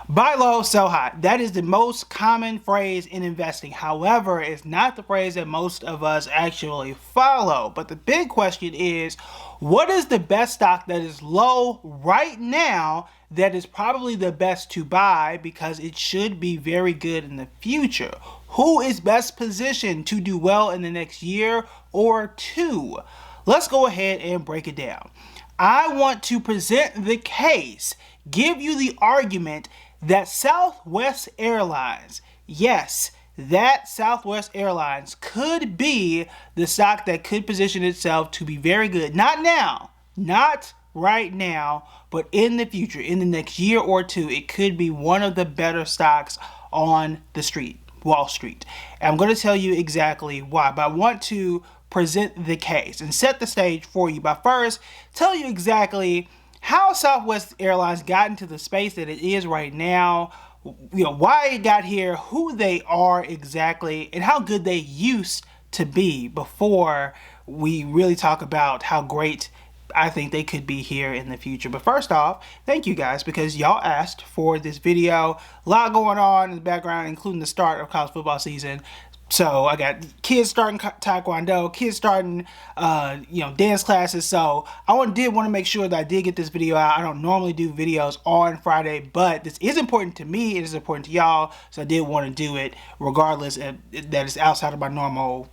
Buy low, sell high. That is the most common phrase in investing. However, it's not the phrase that most of us actually follow. But the big question is, what is the best stock that is low right now that is probably the best to buy because it should be very good in the future? Who is best positioned to do well in the next year or two? Let's go ahead and break it down. I want to present the case, give you the argument that Southwest Airlines, yes, that Southwest Airlines could be the stock that could position itself to be very good. Not now, not right now, but in the future, in the next year or two, it could be one of the better stocks on the street, Wall Street. And I'm going to tell you exactly why, but I want to present the case and set the stage for you by first tell you exactly how Southwest Airlines got into the space that it is right now, why it got here, who they are exactly, and how good they used to be before we really talk about how great I think they could be here in the future. But first off, thank you guys because y'all asked for this video. A lot going on in the background, including the start of college football season. So I got kids starting taekwondo, kids starting, dance classes. So I did want to make sure that I did get this video out. I don't normally do videos on Friday, but this is important to me. It is important to y'all. So I did want to do it regardless that it's outside of my normal,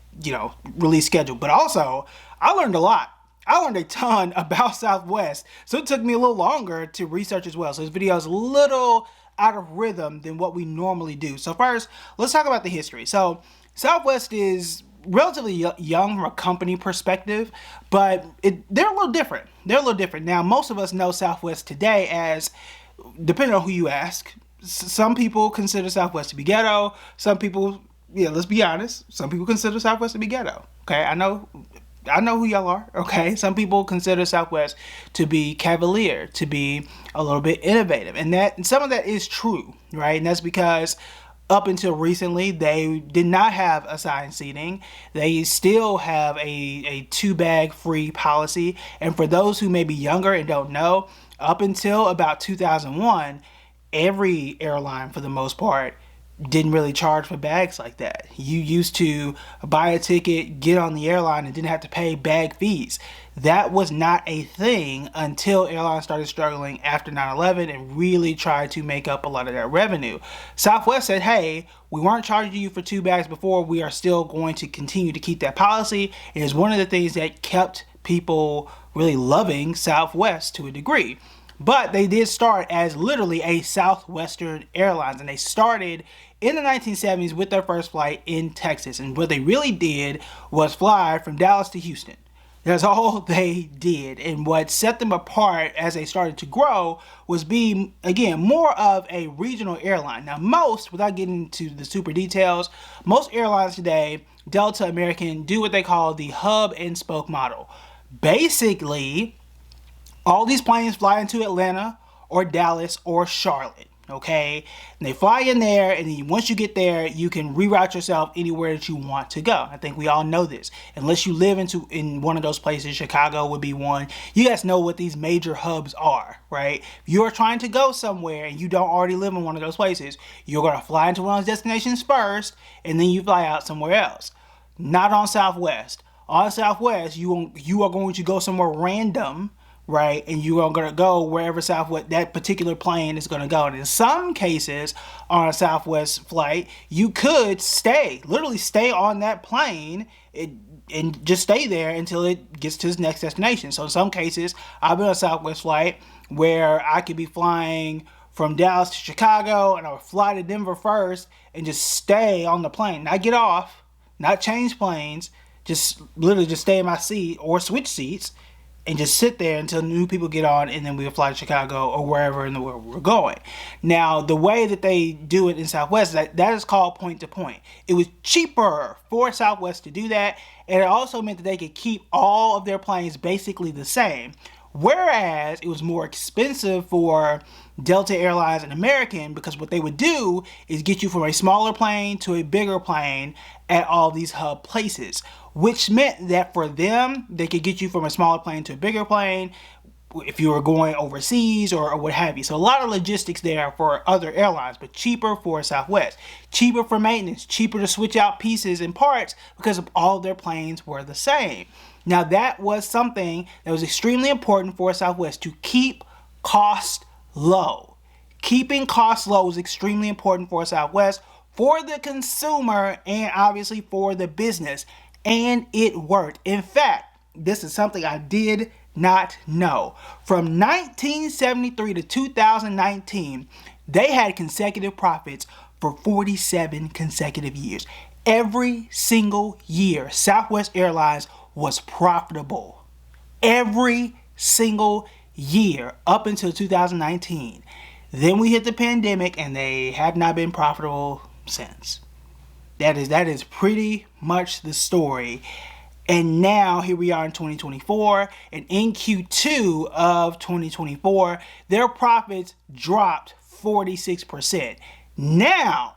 release schedule. But also, I learned a lot. I learned a ton about Southwest. So it took me a little longer to research as well. So this video is a little out of rhythm than what we normally do. So first, let's talk about the history. So Southwest is relatively young from a company perspective, but they're a little different. They're a little different. Now, most of us know Southwest today as, depending on who you ask, some people consider Southwest to be ghetto. Some people, let's be honest, some people consider Southwest to be ghetto. Okay, I know who y'all are, okay? Some people consider Southwest to be cavalier, to be a little bit innovative. And some of that is true, right? And that's because up until recently, they did not have assigned seating. They still have a two-bag free policy. And for those who may be younger and don't know, up until about 2001, every airline, for the most part, didn't really charge for bags like that. You used to buy a ticket, get on the airline, and didn't have to pay bag fees. That was not a thing until airlines started struggling after 9/11 and really tried to make up a lot of that revenue. Southwest said, hey, we weren't charging you for two bags before. We are still going to continue to keep that policy. It is one of the things that kept people really loving Southwest to a degree. But they did start as literally a Southwestern Airlines, and they started in the 1970s with their first flight in Texas. And what they really did was fly from Dallas to Houston. That's all they did. And what set them apart as they started to grow was being, again, more of a regional airline. Now, without getting into the super details, most airlines today, Delta, American, do what they call the hub and spoke model. Basically, all these planes fly into Atlanta or Dallas or Charlotte, okay? And they fly in there, and then once you get there, you can reroute yourself anywhere that you want to go. I think we all know this. Unless you live in one of those places, Chicago would be one. You guys know what these major hubs are, right? If you're trying to go somewhere and you don't already live in one of those places, you're going to fly into one of those destinations first, and then you fly out somewhere else. Not on Southwest. On Southwest, you are going to go somewhere random, right? And you are going to go wherever Southwest, that particular plane is going to go. And in some cases on a Southwest flight, you could literally stay on that plane and just stay there until it gets to its next destination. So in some cases, I've been on a Southwest flight where I could be flying from Dallas to Chicago, and I would fly to Denver first and just stay on the plane. Not get off, not change planes, just literally just stay in my seat or switch seats and just sit there until new people get on, and then we'll fly to Chicago or wherever in the world we're going. Now, the way that they do it in Southwest, that is called point to point. It was cheaper for Southwest to do that, and it also meant that they could keep all of their planes basically the same. Whereas it was more expensive for Delta Airlines and American, because what they would do is get you from a smaller plane to a bigger plane at all these hub places, which meant that for them, they could get you from a smaller plane to a bigger plane if you were going overseas or what have you. So a lot of logistics there for other airlines, but cheaper for Southwest. Cheaper for maintenance, cheaper to switch out pieces and parts because all of their planes were the same. Now that was something that was extremely important for Southwest, to keep cost low. Keeping costs low is extremely important for Southwest, for the consumer, and obviously for the business. And it worked. In fact, this is something I did not know. From 1973 to 2019, they had consecutive profits for 47 consecutive years. Every single year, Southwest Airlines was profitable. Every single year up until 2019. Then we hit the pandemic and they have not been profitable since. That is pretty much the story. And now here we are in 2024, and in Q2 of 2024, their profits dropped 46%. Now,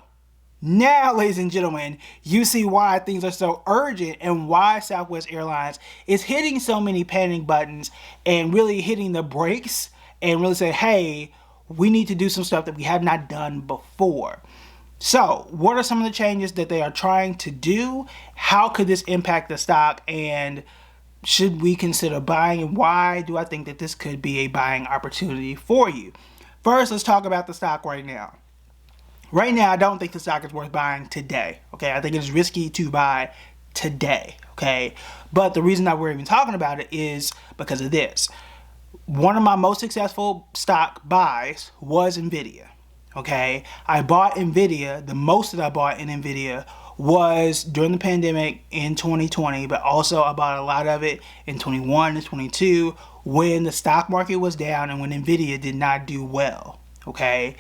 ladies and gentlemen, you see why things are so urgent and why Southwest Airlines is hitting so many panic buttons and really hitting the brakes and really saying, hey, we need to do some stuff that we have not done before. So, what are some of the changes that they are trying to do? How could this impact the stock? And should we consider buying? And why do I think that this could be a buying opportunity for you? First, let's talk about the stock right now. Right now, I don't think the stock is worth buying today. Okay, I think it's risky to buy today. Okay, but the reason that we're even talking about it is because of this. One of my most successful stock buys was Nvidia. Okay, I bought Nvidia. The most that I bought in Nvidia was during the pandemic in 2020, but also I bought a lot of it in 21 and 22 when the stock market was down and when Nvidia did not do well. Okay,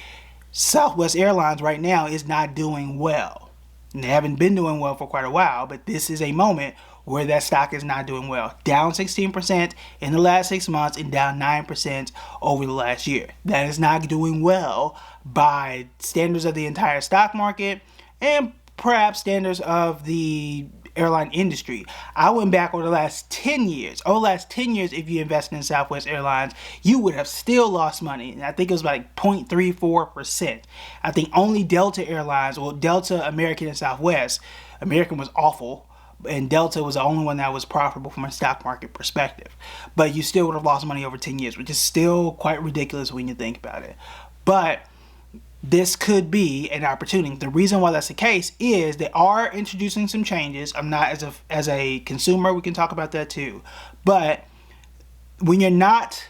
Southwest Airlines right now is not doing well. And they haven't been doing well for quite a while, but this is a moment where that stock is not doing well. Down 16% in the last 6 months and down 9% over the last year. That is not doing well by standards of the entire stock market and perhaps standards of the airline industry. I went back over the last 10 years. Over the last 10 years, if you invested in Southwest Airlines, you would have still lost money. And I think it was like 0.34%. I think only Delta Airlines, well, Delta, American, and Southwest, American was awful, and Delta was the only one that was profitable from a stock market perspective. But you still would have lost money over 10 years, which is still quite ridiculous when you think about it. But this could be an opportunity. The reason why that's the case is they are introducing some changes. I'm not, as a consumer, we can talk about that too. But when you're not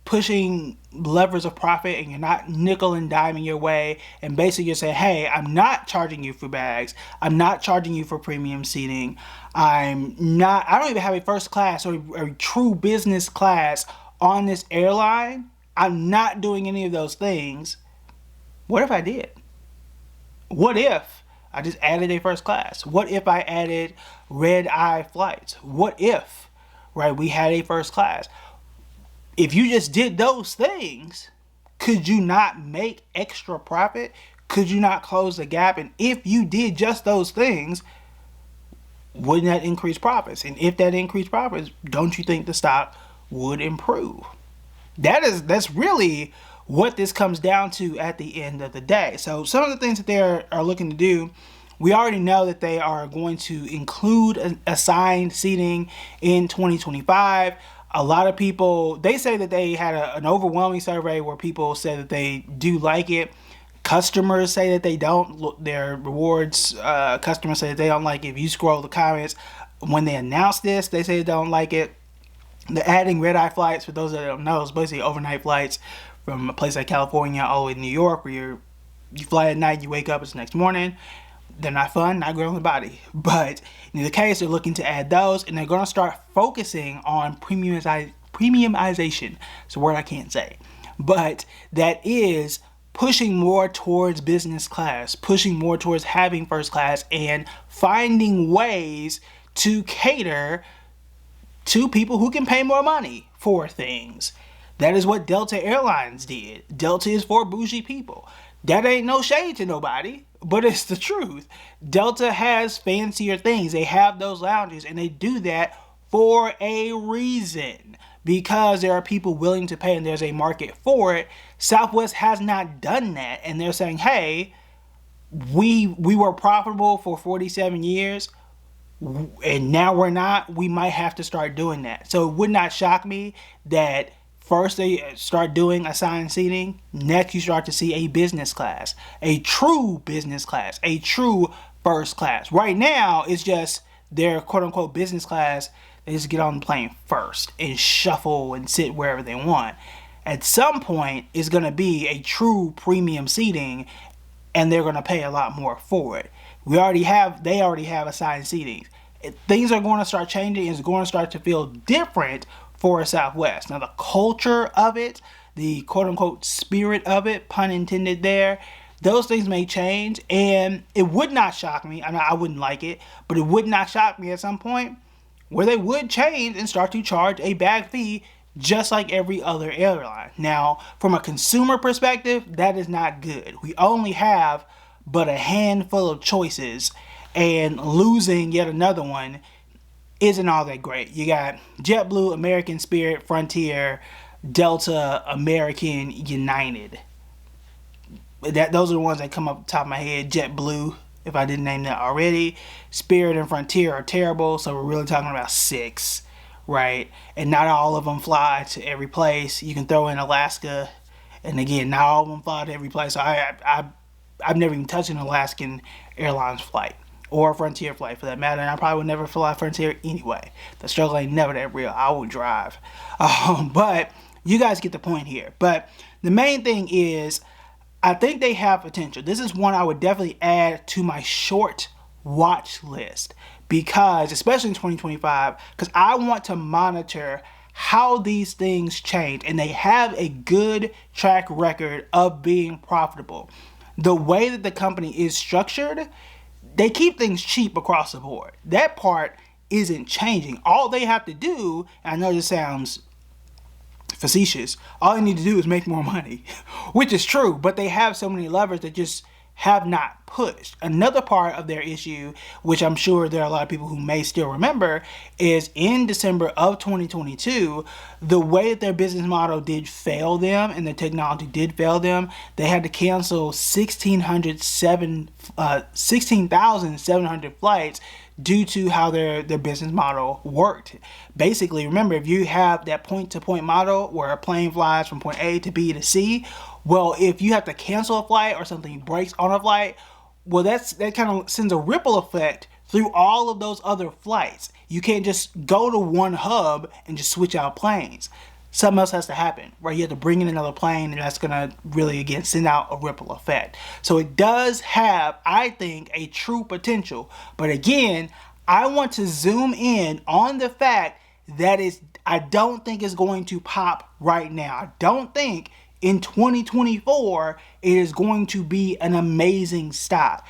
pushing levers of profit and you're not nickel and diming your way, and basically you're saying, hey, I'm not charging you for bags, I'm not charging you for premium seating, I don't even have a first class or a true business class on this airline, I'm not doing any of those things. What if I did? What if I just added a first class? What if I added red-eye flights? What if, right, we had a first class? If you just did those things, could you not make extra profit? Could you not close the gap? And if you did just those things, wouldn't that increase profits? And if that increased profits, don't you think the stock would improve? That's really what this comes down to at the end of the day. So some of the things that they are looking to do, we already know that they are going to include assigned seating in 2025. A lot of people, they say that they had an overwhelming survey where people said that they do like it. Customers say that they don't. Their rewards customers say that they don't like it. If you scroll the comments, when they announce this, they say they don't like it. They're adding red-eye flights. For those that don't know, it's basically overnight flights from a place like California all the way to New York, where you fly at night, you wake up, it's the next morning. They're not fun, not good on the body. But in either case, they're looking to add those, and they're going to start focusing on premiumization. It's a word I can't say. But that is pushing more towards business class, pushing more towards having first class, and finding ways to cater to people who can pay more money for things. That is what Delta Airlines did. Delta is for bougie people. That ain't no shade to nobody, but it's the truth. Delta has fancier things. They have those lounges, and they do that for a reason. because there are people willing to pay and there's a market for it. Southwest has not done that, and they're saying, hey, we were profitable for 47 years and now we're not. We might have to start doing that. So it would not shock me that first they start doing assigned seating, next you start to see a business class, a true business class, a true first class. Right now it's just their quote unquote business class. They just get on the plane first and shuffle and sit wherever they want. At some point it's going to be a true premium seating, and they're going to pay a lot more for it. They already have assigned seating. Things are going to start changing. It's going to start to feel different for Southwest. Now, the culture of it, the quote-unquote spirit of it, pun intended there, those things may change, and it would not shock me. I wouldn't like it, but it would not shock me at some point where they would change and start to charge a bag fee just like every other airline. Now, from a consumer perspective, that is not good. We only have but a handful of choices, and losing yet another one isn't all that great. You got JetBlue, American, Spirit, Frontier, Delta, American, United. Those are the ones that come up the top of my head. JetBlue, if I didn't name that already. Spirit and Frontier are terrible, so we're really talking about 6, right? And not all of them fly to every place. You can throw in Alaska, and again, not all of them fly to every place. So I've never even touched an Alaskan Airlines flight or a Frontier flight for that matter, and I probably would never fly Frontier anyway. The struggle ain't never that real. I will drive. But you guys get the point here. But the main thing is, I think they have potential. This is one I would definitely add to my short watch list, because, especially in 2025, because I want to monitor how these things change, and they have a good track record of being profitable. The way that the company is structured, they keep things cheap across the board. That part isn't changing. All they have to do, and I know this sounds facetious, all they need to do is make more money, which is true, but they have so many levers that just have not pushed. Another part of their issue, which I'm sure there are a lot of people who may still remember, is in December of 2022, the way that their business model did fail them and the technology did fail them, they had to cancel 16,700 flights due to how their business model worked. Basically, remember, if you have that point-to-point model where a plane flies from point A to B to C, well, if you have to cancel a flight or something breaks on a flight, well, that kind of sends a ripple effect through all of those other flights. You can't just go to one hub and just switch out planes. Something else has to happen, right? You have to bring in another plane, and that's going to really, again, send out a ripple effect. So it does have, I think, a true potential. But again, I want to zoom in on the fact that I don't think it's going to pop right now. I don't think in 2024 it is going to be an amazing stock.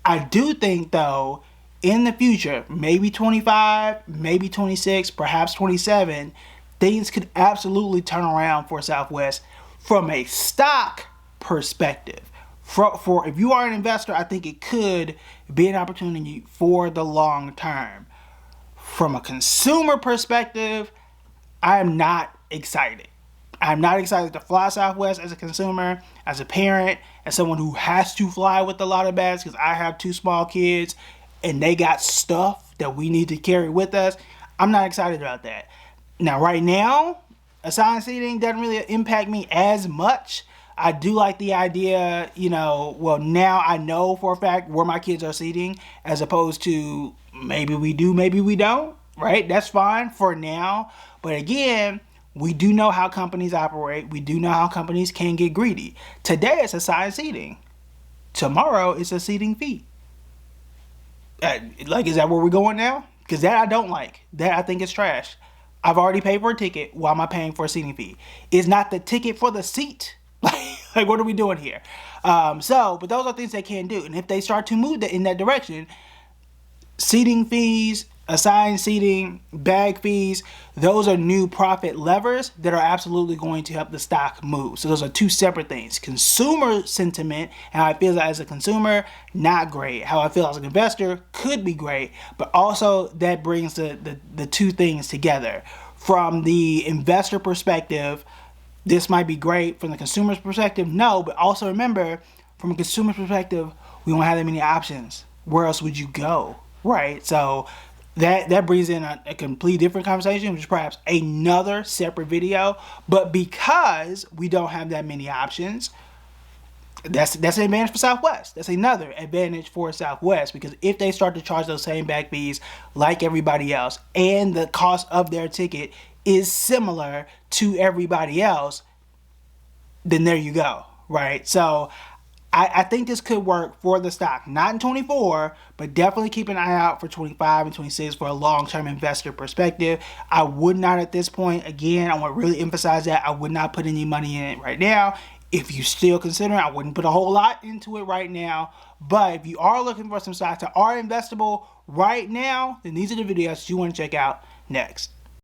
I do think, though, in the future, maybe 25, maybe 26, perhaps 27, things could absolutely turn around for Southwest from a stock perspective. For if you are an investor, I think it could be an opportunity for the long term. From a consumer perspective, I am not excited. I'm not excited to fly Southwest as a consumer, as a parent, as someone who has to fly with a lot of bags, because I have 2 small kids and they got stuff that we need to carry with us. I'm not excited about that. Now, right now, assigned seating doesn't really impact me as much. I do like the idea, well, now I know for a fact where my kids are seating, as opposed to maybe we do, maybe we don't, right? That's fine for now. But again, we do know how companies operate. We do know how companies can get greedy. Today, it's assigned seating. Tomorrow, it's a seating fee. Is that where we're going now? Because that I don't like. That I think is trash. I've already paid for a ticket. Why am I paying for a seating fee? It's not the ticket for the seat. Like, what are we doing here? But those are things they can do. And if they start to move in that direction, seating fees, assigned seating, bag fees, those are new profit levers that are absolutely going to help the stock move. So those are 2 separate things. Consumer sentiment, how I feel as a consumer, not great. How I feel as an investor could be great, but also that brings the 2 things together. from the investor perspective, this might be great. From the consumer's perspective, no. But also remember, from a consumer's perspective, we don't have that many options. Where else would you go, right? So that brings in a complete different conversation, which is perhaps another separate video. But because we don't have that many options, that's an advantage for Southwest. That's another advantage for Southwest, because if they start to charge those same back fees like everybody else, and the cost of their ticket is similar to everybody else, then there you go, right? So I think this could work for the stock, not in 24, but definitely keep an eye out for 25 and 26 for a long-term investor perspective. I would not at this point, again, I want to really emphasize that, I would not put any money in it right now. If you're still considering, I wouldn't put a whole lot into it right now. But if you are looking for some stocks that are investable right now, then these are the videos you want to check out next.